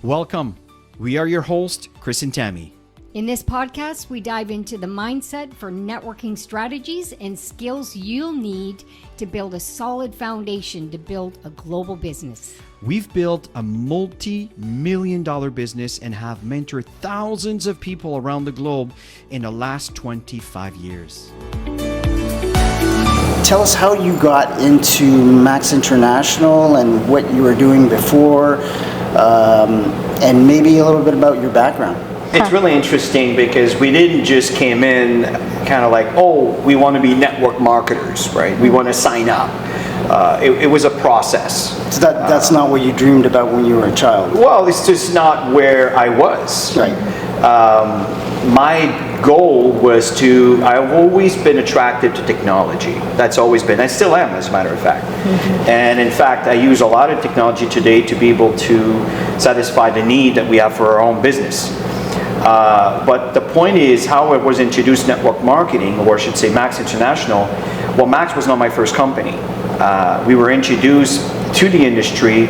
Welcome. We are your hosts, Chris and Tammy. In this podcast, we dive into the mindset for networking strategies and skills you'll need to build a solid foundation to build a global business. We've built a multi-million-dollar business and have mentored thousands of people around the globe in the last 25 years. Tell us how you got into Max International and what you were doing before, and maybe a little bit about your background. It's really interesting because we didn't just came in kind of like, oh, we want to be network marketers, right? We want to sign up. It was a process. So that's not what you dreamed about when you were a child? Well, it's just not where I was. Right. My goal was I've always been attracted to technology. That's always been, I still am, as a matter of fact. Mm-hmm. And in fact, I use a lot of technology today to be able to satisfy the need that we have for our own business. But the point is how it was introduced network marketing, or I should say Max International. Well, Max was not my first company. We were introduced to the industry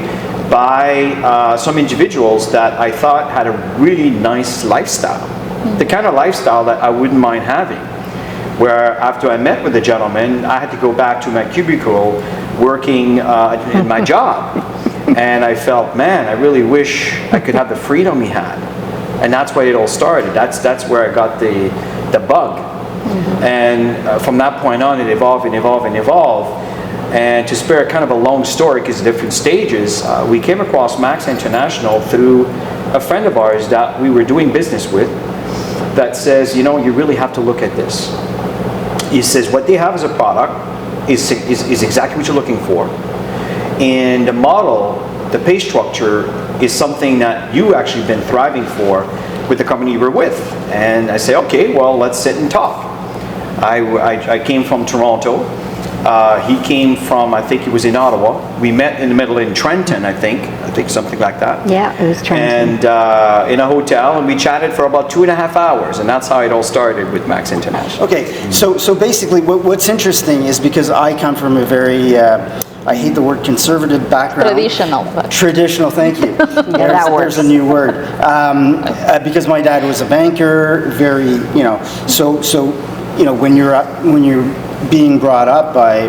by some individuals that I thought had a really nice lifestyle. The kind of lifestyle that I wouldn't mind having. Where after I met with the gentleman, I had to go back to my cubicle working in my job. And I felt, man, I really wish I could have the freedom he had. And that's why it all started. That's where I got the bug. Mm-hmm. And from that point on, it evolved and evolved and evolved. And to spare kind of a long story, because different stages, we came across Max International through a friend of ours that we were doing business with that says, you know, you really have to look at this. He says, what they have as a product is exactly what you're looking for. And the model, the pay structure, is something that you actually been thriving for with the company you were with. And I say, okay, well, let's sit and talk. I came from Toronto. He came from, I think he was in Ottawa. We met in the middle in Trenton, I think something like that. Yeah, it was Trenton. And in a hotel, and we chatted for about 2.5 hours, and that's how it all started with Max International. Okay, so basically what's interesting is because I come from a very, I hate the word conservative background. Traditional, thank you. There's a new word. Because my dad was a banker, very, when you're being brought up by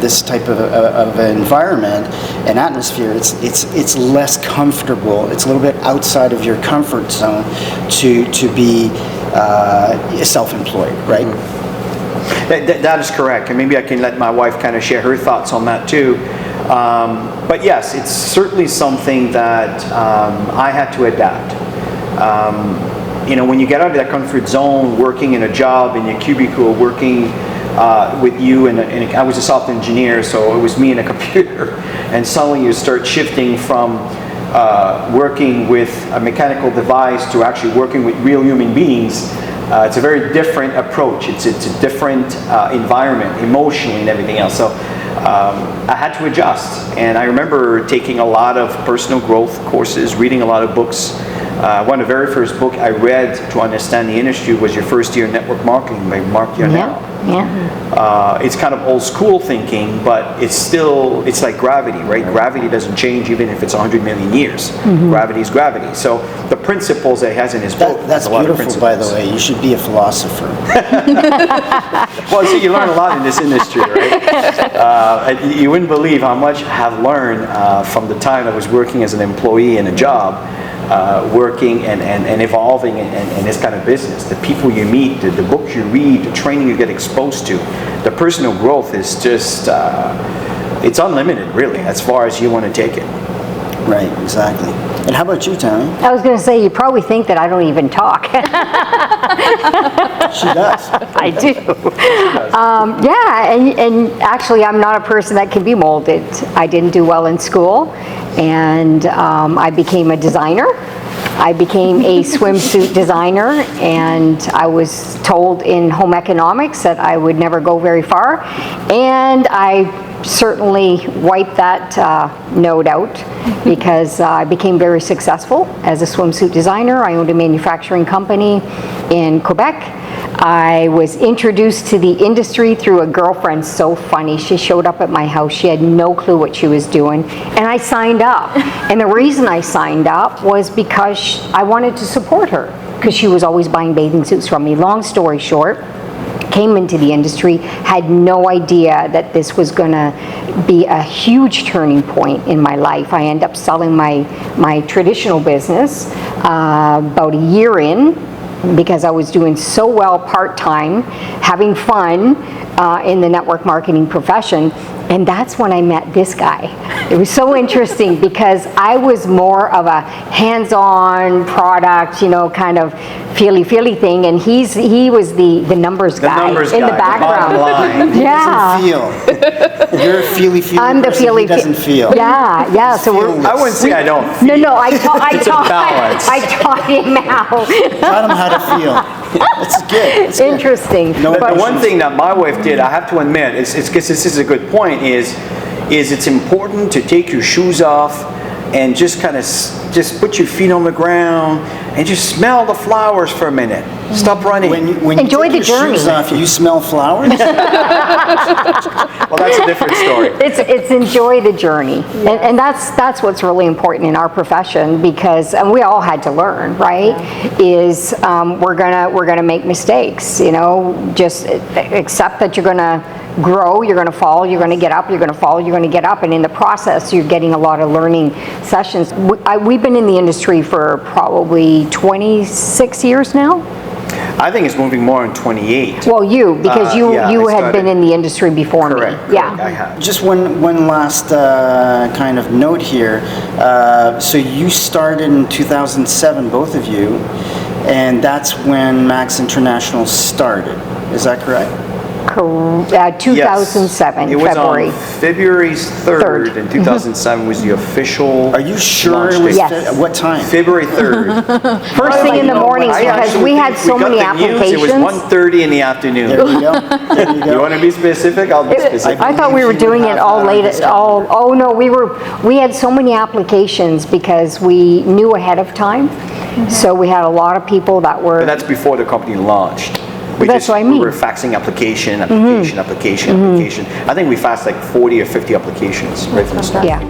this type of environment and atmosphere, it's less comfortable. It's a little bit outside of your comfort zone to be self-employed, right? Mm-hmm. That is correct, and maybe I can let my wife kind of share her thoughts on that too. But yes, it's certainly something that I had to adapt. When you get out of that comfort zone, working in a job in your cubicle, working with you, and I was a software engineer, so it was me and a computer, and suddenly you start shifting from working with a mechanical device to actually working with real human beings. It's a very different approach. It's a different environment, emotionally and everything else. So I had to adjust, and I remember taking a lot of personal growth courses, reading a lot of books. One of the very first book I read to understand the industry was Your First Year in Network Marketing by Mark Yarnell. Yeah. It's kind of old school thinking, but it's like gravity, right? Gravity doesn't change even if it's 100 million years. Mm-hmm. Gravity is gravity. So the principles that he has in his book, that's beautiful, by the way. You should be a philosopher. Well, so you learn a lot in this industry, right? You wouldn't believe how much I have learned from the time I was working as an employee in a job. Working and evolving in this kind of business. The people you meet, the books you read, the training you get exposed to, the personal growth is just, it's unlimited, really, as far as you want to take it. Right, exactly. And how about you, Tammy? I was going to say, you probably think that I don't even talk. She does. I do. And actually, I'm not a person that can be molded. I didn't do well in school, and I became a designer. I became a swimsuit designer, and I was told in home economics that I would never go very far, and I certainly wiped that note out because I became very successful as a swimsuit designer. I owned a manufacturing company in Quebec. I was introduced to the industry through a girlfriend, so funny. She showed up at my house. She had no clue what she was doing, and I signed up. And the reason I signed up was because I wanted to support her, because she was always buying bathing suits from me. Long story short, came into the industry, had no idea that this was going to be a huge turning point in my life. I ended up selling my traditional business about a year in, because I was doing so well part-time, having fun in the network marketing profession, and that's when I met this guy. It was so interesting because I was more of a hands-on product, kind of feely thing, and he was the numbers guy in the background. The bottom line. Yeah. He doesn't feel. You're a feely I'm the person, feely. he doesn't feel. Yeah. So I wouldn't say I don't feel. No. I balance. taught him how. Taught him how to feel. That's good. That's good. Interesting. No The questions. one thing that my wife did, I have to admit, it's because this is a good point, is it's important to take your shoes off and just kind of just put your feet on the ground and just smell the flowers for a minute. Stop running. When Enjoy you take the your journey. shoes off, you smell flowers? Well, that's a different story. It's enjoy the journey, and that's what's really important in our profession, because and we all had to learn, right? Is we're gonna make mistakes, just accept that you're gonna grow, you're gonna fall, you're gonna get up, you're gonna fall, you're gonna get up, and in the process you're getting a lot of learning sessions. We've been in the industry for probably 26 years now. I think it's moving more in 28. Well, because you I had started- been in the industry before Correct. me. Yeah. I have. Just one last kind of note here. So you started in 2007, both of you, and that's when Max International started. Is that correct? 2007, It was February. on February 3rd in 2007 was the official. Are you sure launch it was date. Yes. at what time? February 3rd. First thing in the mornings, I because actually we think had so got many the news, applications. It was 1:30 in the afternoon. There you go. There you You go. want to be specific? I'll be specific. I thought we were doing it all late. Oh no, we had so many applications because we knew ahead of time. So we had a lot of people that But were. that's before the company launched. That's what I mean. We were faxing application. I think we faxed like 40 or 50 applications right from the start. Yeah.